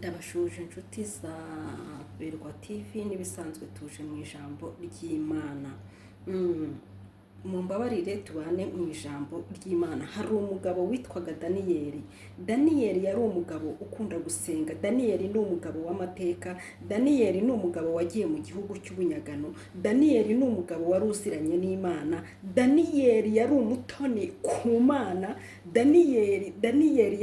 Ndabashuje inshuti za Berwa TV n'ibisanzwe tuje mu ijambo ry'Imana. Mumbabarire tubane mu ijambo ry'Imana. Hari umugabo witwaga Daniyeli. Daniyeli yari umugabo ukunda gusenga. Daniyeli ni umugabo w'amateka. Daniyeli ni umugabo wagiye mu gihugu cy'ubunyagano. Daniyeli ni umugabo wari uziranye n'Imana. Daniyeli yari umutoni ku Mana. Daniyeli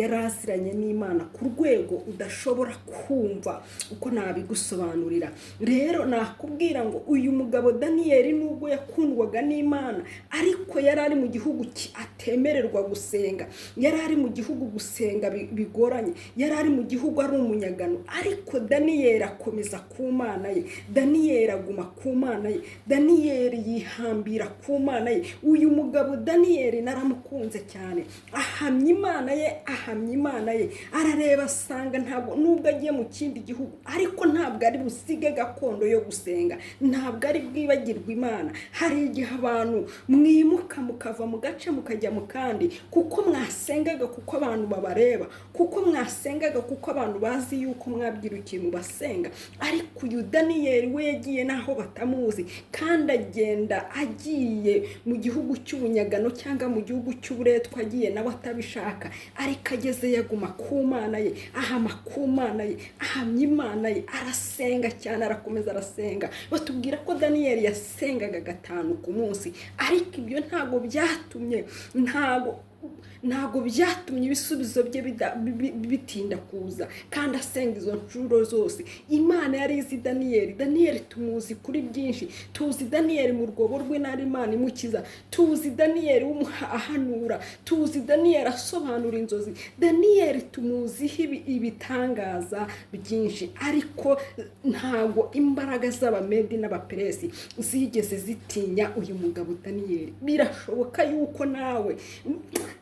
yari aziranye n'Imana ku rwego udashobora kumva uko nabigusobanurira. Rero nakubwira ngo uyu mugabo Daniyeli nubwo yakundwaga n'Imana, ariko yari ari mu gihugu atemererwa gusenga. Yari ari mu gihugu gusenga bigoranye. Yari ari mu gihugu ari umunyagano, ariko Daniyeli akomeza ku Mana ye. Daniyeli aguma ku Mana ye. Daniyeli yihambira ku Mana ye. Uyu mugabo Daniyeli naramukunze cyane. Ahamya Imana ye. Arareba asanga ntabwo nubwo agiye mu kindi gihugu, ariko ntabwo ari busige gakondo yo gusenga. Ntabwo ari bwibagirwa Imana. Hari igihe abantu mwimuka mukava mu gace mukajya mu kandi kuko mwasengaga, kuko abantu babareba, kuko mwasengaga, kuko abantu bazi yuko mwabyirukiye mu basenga. Ariko uyu Daniyeli we yagiye naho batamuzi, kandi agenda agiye mu gihugu cy'ubunyagano cyangwa mu gihugu cy'uburetwa, agiye nawe atabishaka, ariko ageze yaguma ku Mana ye. Ahama ku Mana ye, ahamya Imana ye, arasenga cyane, arakomeza arasenga. Batubwira ko Daniyeli yasengaga 5 ku munsi, ariko ibyo ntago byatumye ibisubizo bye bitinda kuza, kandi asenga izo ncuro zose. Imana yari izi Daniyeli. Daniyeli tumuzi kuri byinshi. Tuzi Daniyeli mu rwobo rw'intare Imana imukiza. Tuzi Daniyeli ahanura. Tuzi Daniyeli asobanura inzozi. Daniyeli tumuziho ibitangaza byinshi, ariko ntago imbaraga z'abamedi n'abaperesi zigeze zitinya uyu mugabo Daniyeli. Birashoboka yuko nawe,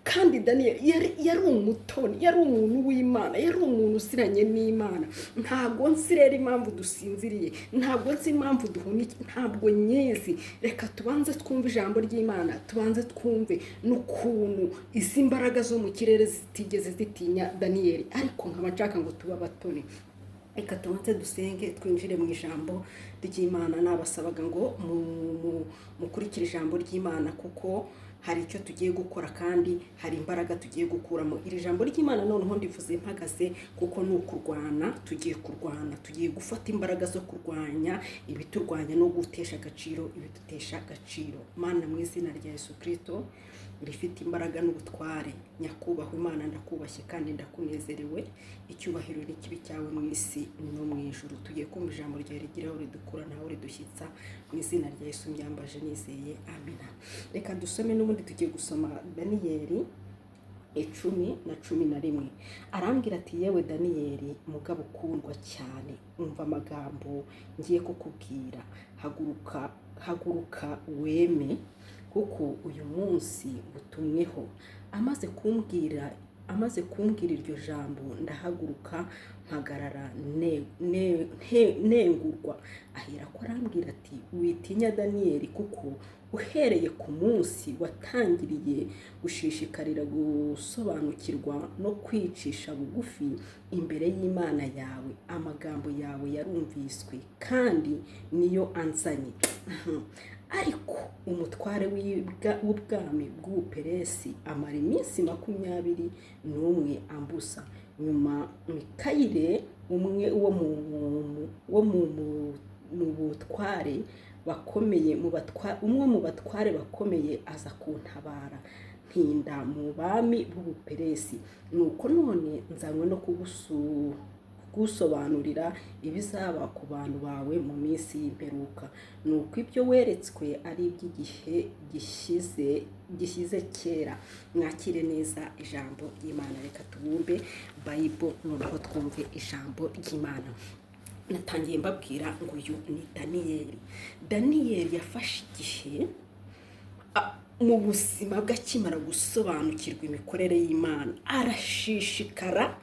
kandi Daniyeli yari umutoni, yari umuntu w'Imana, yari umuntu usiranye n'Imana. Ntabwo nzi rero impamvu dusinziriye, ntabwo nzi impamvu duhunike, ntabwo nyizi. Reka tubanze twumve ijambo ry'Imana, tubanze twumve n'ukuntu izi mbaraga zo mu kirere zitigeze zitinya Daniyeli, ariko nkaba nshaka ngo tuba abatoni. Reka tubanze dusenge, twinjire mu ijambo ry'Imana. Nabasabaga ngo mukurikire ijambo ry'Imana, kuko hari icyo tugiye gukora kandi hari imbaraga tugiye gukuramo. Iri jambo ry'Imana noneho ndivuze mpagaze, kuko ni ukurwana. Tugiye kurwana, tugiye gufata imbaraga zo kurwanya ibiturwanya no gutesha agaciro ibidutesha agaciro. Mana, mu izina rya Yesu Kristo rifite imbaraga n'ubutware, nyakubahwa Imana, ndakubashye kandi ndakunezerewe. Icyubahiro n'ikibi cyawe mu isi no mu ijuru. Tugiye kumva ijambo ryawe rigiraho ridukura naho ridushyitsa. Mu izina rya Yesu mbyambaje nizeye, amina. Reka dusome n'ubundi tugiye gusoma Daniyeli 10:11. Arambwira ati, yewe Daniyeli mugabo ukundwa cyane, umva amagambo ngiye kukubwira. Haguruka weme, kuko uyu munsi utumweho. Amaze kumbwira iryo jambo, ndahaguruka mpagarara nengurwa. Ahera ko arambwira ati, witinya Daniyeli, kuko uhereye ku munsi watangiriye gushishikarira gusobanukirwa no kwicisha bugufi imbere y'Imana yawe, amagambo yawe yarumviswe kandi niyo anzanye. Ariko umutware w'ubwami bw'Ubuperesi amara iminsi 21 ambusa. Nyuma Mikayire, umwe wo mu batware bakomeye, umwe mu batware bakomeye, aza kuntabara, ntinda mu bami b'Ubuperesi. Nuko none nzanywe no kugusobanurira ibizaba ku bantu bawe mu minsi y'imperuka. Nuko ibyo weretswe ari iby'igihe gishyize kera. Mwakire neza ijambo ry'Imana. Reka tubumbe Bible noneho twumve ijambo ry'Imana. Natangiye mbabwira ngo uyu ni Daniyeli. Daniyeli yafashe igihe mu buzima bwe akimara gusobanukirwa imikorere y'Imana. Arashishikara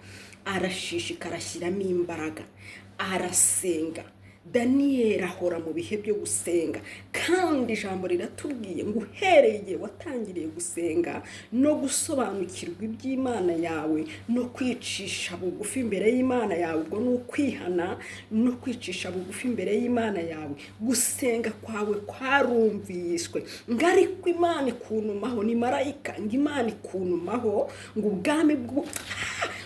ashyiramo imbaraga, arasenga. Daniyeli ahora mu bihe byo gusenga, kandi ijambo riratubwiye ngo uhereye igihe watangiriye gusenga no gusobanukirwa iby'Imana yawe no kwicisha bugufi imbere y'Imana yawe, ubwo ni ukwihana no kwicisha bugufi imbere y'Imana yawe, gusenga kwawe kwarumviswe. ngo ariko Imana ikunumaho, ni marayika, ngo Imana ikunumaho ngo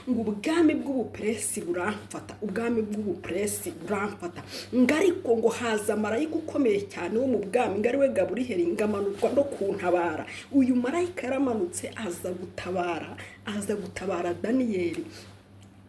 ubwami bw'ubuperesi buramfata, ubwami bw'ubuperesi buramfata. ngo ariko ngo haza marayika ukomeye cyane wo mu bwami, ngo ari we Gaburiyeli, ngo amanurwa no kuntabara. uyu marayika yaramanutse aza gutabara Daniyeli.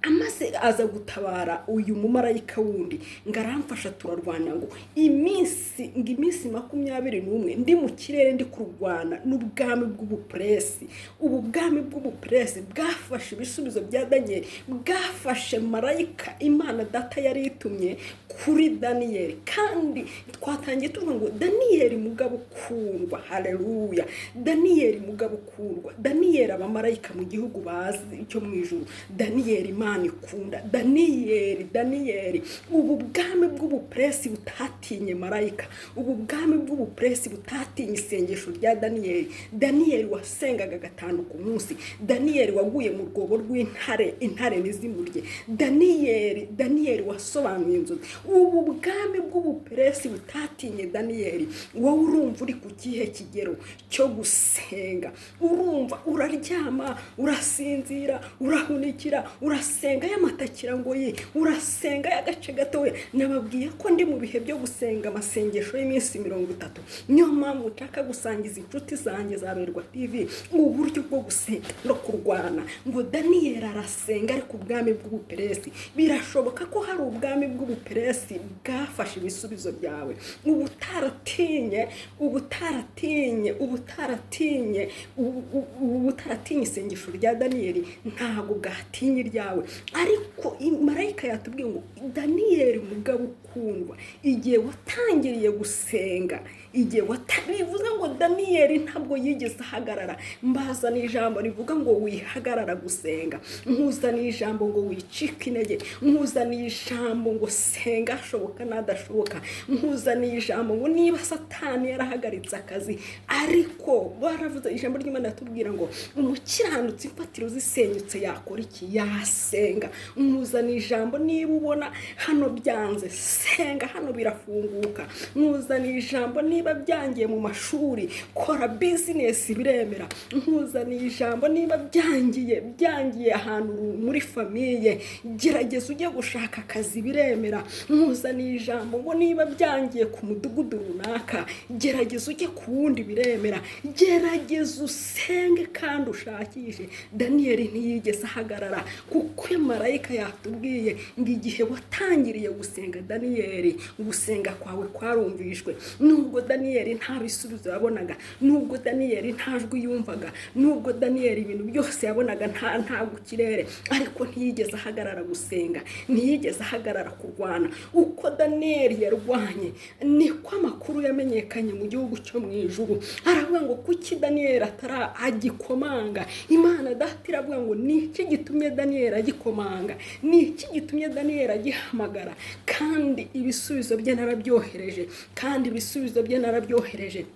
amaze aza gutabara uyu mumarayika wundi, ngo aramfasha turarwana, ngo iminsi 21 ndi mu kirere ndi kurwana n'ubwami bw'ubuperesi. ubu bwami bw'ubuperesi bwafashe ibisubizo bya Daniyeli, bwafashe marayika Imana data yari itumye kuri Daniyeli. kandi twatangiye tuvuga ngo Daniyeli mugabo ukundwa, haleluya, Daniyeli mugabo ukundwa, Daniyeli abamarayika mu gihugu bazi cyo mu ijuru, Daniyeli Imana ikunda, Daniyeli. ubu bwami bw'ubuperesi butatinye marayika, ubu bwami bw'ubuperesi butatinye isengesho rya Daniyeli wasengaga 5 ku munsi, Daniyeli waguye mu rwobo rw'intare, intare nizimurye, Daniyeli wasobanuye inzozi. ubu bwami bw'ubuperesi butatinye Daniyeli. wowe urumva uri ku kihe kigero cyo gusenga? urumva uraryama, urasinzira, urahunikira, urasenga y'amatakira ngo urasenga y'agace gatoya. nababwiye ko ndi mu bihe byo gusenga amasengesho y'iminsi 30. niyo mpamvu nshaka gusangiza inshuti zanjye za Berwa TV uburyo bwo gusenga no kurwana. ngo Daniyeli arasenga ariko ubwami bw'ubuperesi, birashoboka ko hari ubwami bw'ubuperesi bwafashe ibisubizo byawe. ubutaratinye isengesho rya Daniyeli ntago bwatinye iryawe. ariko marayika yatubwiye ngo Daniyeli mugabo ukundwa, igihe watangiriye gusenga, bivuze ngo Daniyeli ntabwo yigeze ahagarara. mbazana ijambo rivuga ngo wihagarara gusenga, nkuzana ijambo ngo wicika intege, nkuzana ijambo ngo senga ashoboka nadashoboka, nkuzana ijambo ngo niba Satani yarahagaritse akazi, ariko baravuze ijambo ry'Imana yatubwira ngo umukiranutsi imfatiro zisenyutse yakora iki? yasenga. nkuzana ijambo niba ubona hano byanze, senga hano birafunguka. nkuzana ijambo niba byangiye mu mashuri, kora business biremera. nkuzana ijambo niba byangiye ahantu muri famiye, gerageza ujye gushaka akazi biremera. nkuzana ijambo ngo niba byangiye ku mudugudu runaka, gerageza ujye ku wundi biremera. gerageza usenge kandi ushakishe. Daniyeli ntiyigeze ahagarara, kuko marayika yatubwiye ngo igihe watangiriye gusenga Daniyeli, gusenga kwawe kwarumvishwe. nubwo Daniyeli nta bisubizo yabonaga, nubwo Daniyeli nta jwi yumvaga, nubwo Daniyeli ibintu byose yabonaga nta gukirere, ariko ntiyigeze ahagarara gusenga, ntiyigeze ahagarara kurwana. uko Daniyeli yarwanye niko amakuru yamenyekanye mu gihugu cyo mu ijuru. aravuga ngo kuki Daniyeli agikomanga? Imana data iravuga ngo niki gitumye Daniyeli agikomanga, niki gitumye Daniyeli agihamagara? kandi ibisubizo bye narabyohereje.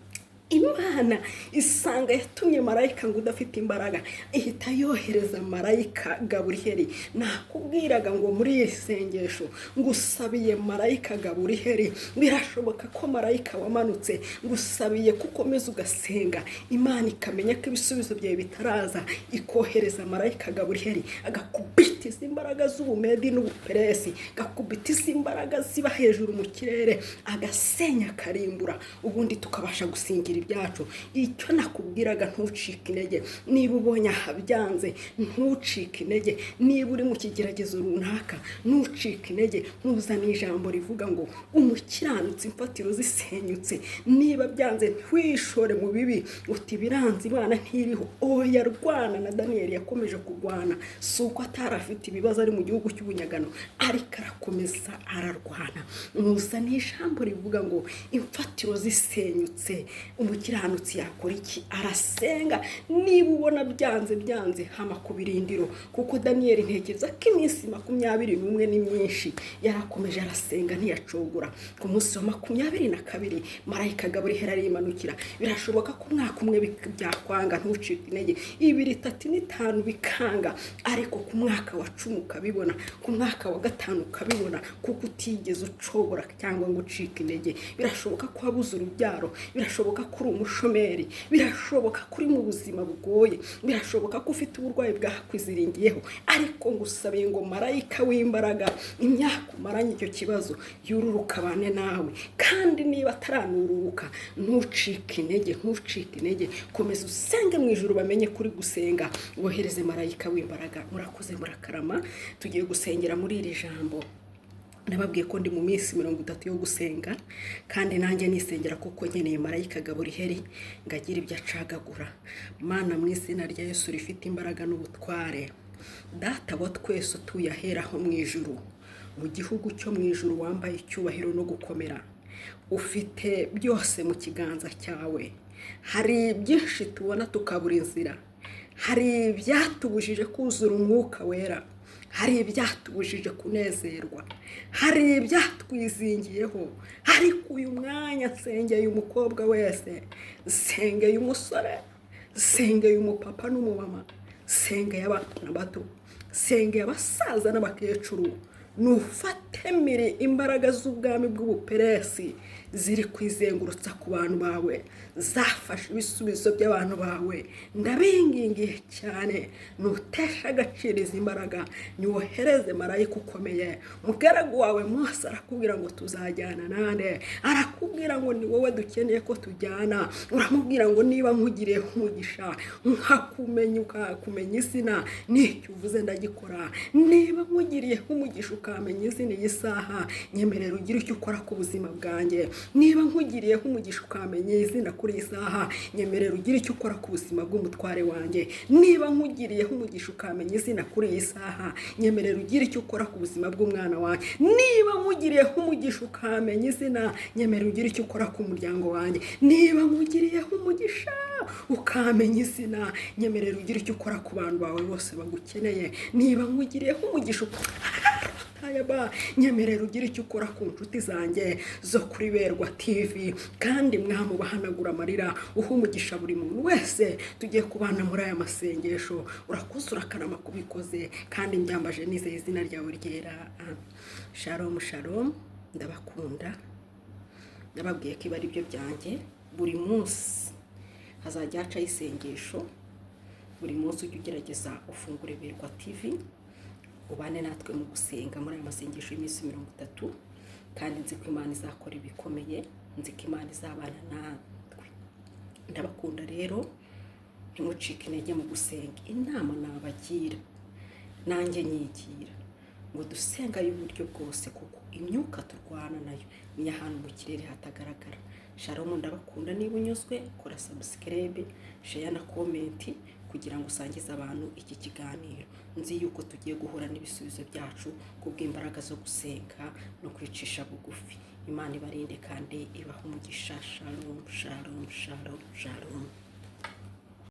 Imana isanga yatumye marayika ngo udafite imbaraga, ihita yohereza marayika Gaburiyeli. nakubwiraga ngo muri iyi sengesho ngusabiye marayika Gaburiyeli. birashoboka ko marayika wamanutse, ngusabiye kukomeza ugasenga, Imana ikamenya ko ibisubizo byawe bitaraza, ikohereza marayika Gaburiyeli agakubitiza imbaraga z'ubumedi n'ubuperesi, agakubitiza imbaraga ziba hejuru mu kirere, agasenya akarimbura, ubundi tukabasha gusingira ibyacu. icyo nakubwiraga ntucike intege. niba ubonye ahabyanze ntucike intege, niba uri mu kigeragezo runaka ntucike intege. nkuzana ijambo rivuga ngo umukiranutsi imfatiro zisenyutse. niba byanze ntwishore mu bibi uti biranze Imana ntiriho. oya, rwana. na Daniyeli yakomeje kurwana, si uko atari afite ibibazo ari mu gihugu cy'ubunyagano, ariko arakomeza ararwana. nkuzana ijambo rivuga ngo imfatiro zisenyutse. umukiranutsi yakora iki? Arasenga. Niba ubona byanze hama ku birindiro, kuko Daniyeli ntekereza ko iminsi 21 ni myinshi. Yarakomeje arasenga ntiyacogora. Ku munsi wa 22 marayika Gaburiyeli arimanukira. Birashoboka ko umwaka umwe byakwanga ntucike intege, 2, 3, 5 bikanga, ariko ku mwaka wa 10 ukabibona, ku mwaka wa 5 ukabibona, kuko utigeze ucogora cyangwa ngo ucike intege. Birashoboka ko wabuze urubyaro, birashoboka ko uri umushomeri, birashoboka ko uri mu buzima bugoye, birashoboka ko ufite uburwayi bwakwiziringiyeho, ariko ngusabiye ngo marayika w'imbaraga, imyaka umaranye icyo kibazo yururuka bane nawe. Kandi niba ataranururuka, ntucike intege, komeza usenge mu ijuru bamenye kuri gusenga. Wohereze marayika w'imbaraga. Murakoze, murakarama. Tugiye gusengera muri iri jambo. Nababwiye ko ndi mu minsi 30 yo gusenga, kandi nanjye nisengera kuko nkeneye marayika Gaburiyeli ngagira ibyo acagagura. Mana, mu izina rya Yesu rifite imbaraga n'ubutware, Data wa twese utuye aheraho mu ijuru, mu gihugu cyo mu ijuru, wambaye icyubahiro no gukomera, ufite byose mu kiganza cyawe. Hari byinshi tubona tukabura inzira, hari ibyatubujije kuzura umwuka wera, hari ibyatubujije kunezerwa, hari ibyatwizingiyeho. Ariko uyu mwanya nsengeye umukobwa wese, nsengeye umusore, nsengeye umupapa n'umumama, nsengeye abana bato, nsengeye abasaza n'abakecuru. Nufatemire imbaraga z'ubwami bw'ubuperesi ziri kwizengurutsa ku bantu bawe, zafashe ibisubizo by'abantu bawe. Ndabingingiye cyane, nutesha agaciro izi mbaraga, nyohereze marayika ukomeye. Mugaragu wawe Mose arakubwira ngo tuzajyana nande, arakubwira ngo ni wowe dukeneye ko tujyana. Uramubwira ngo niba nkugiriye umugisha, nkakumenya ukakumenya izina, nicyo uvuze ndagikora. Niba nkugiriye umugisha ukamenya izina y'isaha, nyemerera ugire icyo ukora ku buzima bwanjye. Niba nkugiriye umugisha ukamenya izina kuri isaha, nyemerera ugire icyo ukora ku buzima bw'umutware wanjye. Niba nkugiriye umugisha ukamenya izina kuri isaha, nyemerera ugire icyo ukora ku buzima bw'umwana wanjye. Niba nkugiriye umugisha ukamenya izina, nyemerera ugire icyo ukora ku muryango wanjye. Niba nkugiriye umugisha ukamenya izina, nyemerera ugire icyo ukora ku bantu bawe bose bagukeneye. Niba nkugiriye umugisha nyemerera ugire icyo ukora ku nshuti zanjye zo kuri Berwa TV. Kandi mwamubahanagura amarira, umugisha buri muntu wese tugiye kubana muri aya masengesho. Urakoze, urakarama kubikoze, kandi mbyambaje nizeye izina ryawe ryera. Shalom shalom. Ndabakunda. Nababwiye ko ibi ari byo byanjye. Buri munsi hazajya hacaho isengesho. Buri munsi ujye ugerageza ufungure Berwa TV, ubane natwe mu gusenga muri aya masengesho y'iminsi 30. Kandi nzi ko Imana izakora ibikomeye, nzi ko Imana izabana natwe. Ndabakunda rero, ntimucike intege mu gusenga. Inama nabagira, nanjye nyigira, ngo dusenga y'uburyo bwose, kuko imyuka turwana nayo ni ahantu mu kirere hatagaragara. Shalom, ndabakunda. Niba unyuzwe, kora subscribe, share na comment kugira ngo usangize abantu iki kiganiro. Nzi yuko tugiye guhura n'ibisubizo byacu kubw'imbaraga zo gusenga no kwicisha bugufi. Imana ibarinde kandi ibaha umugisha. Shalom shalom shalom shalom.